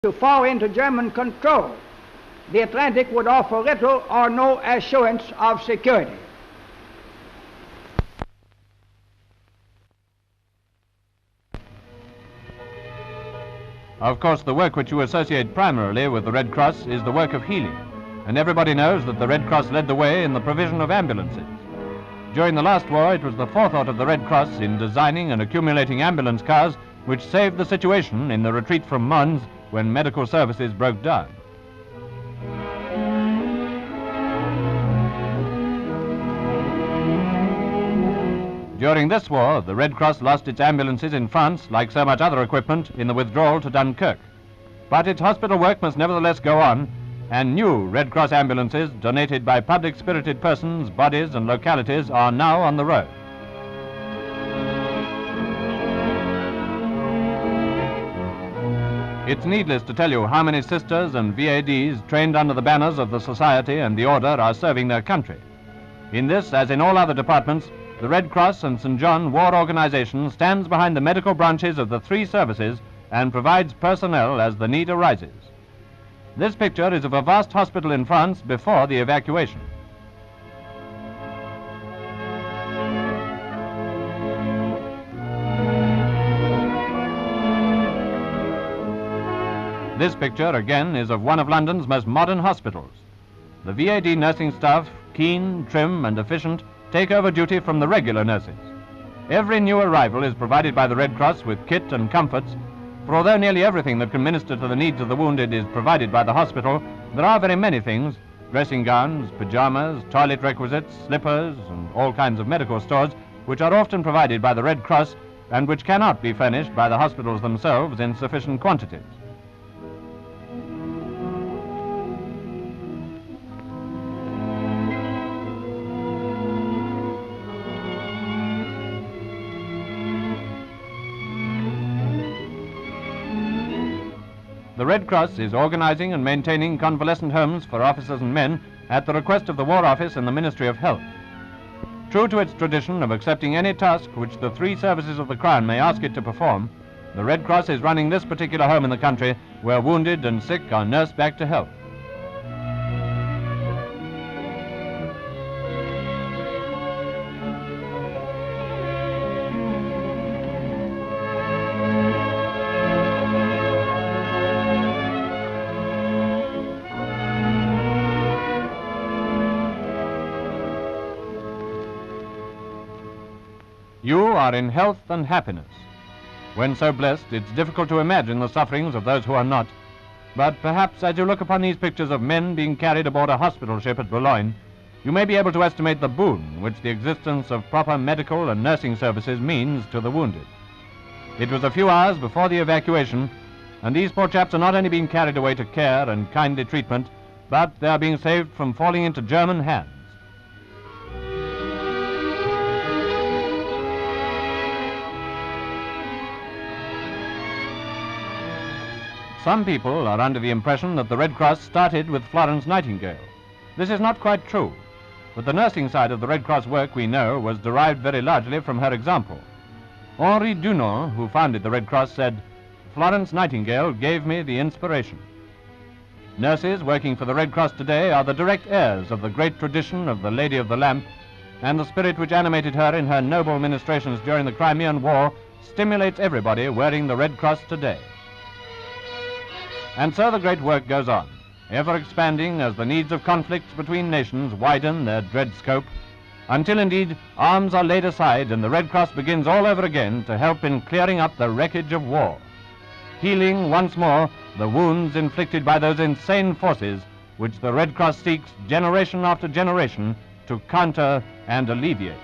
to fall into German control, the Atlantic would offer little or no assurance of security. Of course, the work which you associate primarily with the Red Cross is the work of healing, and everybody knows that the Red Cross led the way in the provision of ambulances. During the last war, it was the forethought of the Red Cross in designing and accumulating ambulance cars which saved the situation in the retreat from Mons when medical services broke down. During this war, the Red Cross lost its ambulances in France, like so much other equipment, in the withdrawal to Dunkirk. But its hospital work must nevertheless go on, and new Red Cross ambulances, donated by public-spirited persons, bodies and localities, are now on the road. It's needless to tell you how many sisters and VADs trained under the banners of the Society and the Order are serving their country. In this, as in all other departments, the Red Cross and St. John War Organization stands behind the medical branches of the three services and provides personnel as the need arises. This picture is of a vast hospital in France before the evacuation. This picture, again, is of one of London's most modern hospitals. The VAD nursing staff, keen, trim and efficient, take over duty from the regular nurses. Every new arrival is provided by the Red Cross with kit and comforts, for although nearly everything that can minister to the needs of the wounded is provided by the hospital, there are very many things, dressing gowns, pajamas, toilet requisites, slippers and all kinds of medical stores, which are often provided by the Red Cross and which cannot be furnished by the hospitals themselves in sufficient quantities. The Red Cross is organizing and maintaining convalescent homes for officers and men at the request of the War Office and the Ministry of Health. True to its tradition of accepting any task which the three services of the Crown may ask it to perform, the Red Cross is running this particular home in the country where wounded and sick are nursed back to health. You are in health and happiness. When so blessed, it's difficult to imagine the sufferings of those who are not. But perhaps as you look upon these pictures of men being carried aboard a hospital ship at Boulogne, you may be able to estimate the boon which the existence of proper medical and nursing services means to the wounded. It was a few hours before the evacuation, and these poor chaps are not only being carried away to care and kindly treatment, but they are being saved from falling into German hands. Some people are under the impression that the Red Cross started with Florence Nightingale. This is not quite true, but the nursing side of the Red Cross work, we know, was derived very largely from her example. Henri Dunant, who founded the Red Cross, said, "Florence Nightingale gave me the inspiration." Nurses working for the Red Cross today are the direct heirs of the great tradition of the Lady of the Lamp, and the spirit which animated her in her noble ministrations during the Crimean War stimulates everybody wearing the Red Cross today. And so the great work goes on, ever expanding as the needs of conflicts between nations widen their dread scope, until indeed arms are laid aside and the Red Cross begins all over again to help in clearing up the wreckage of war, healing once more the wounds inflicted by those insane forces which the Red Cross seeks generation after generation to counter and alleviate.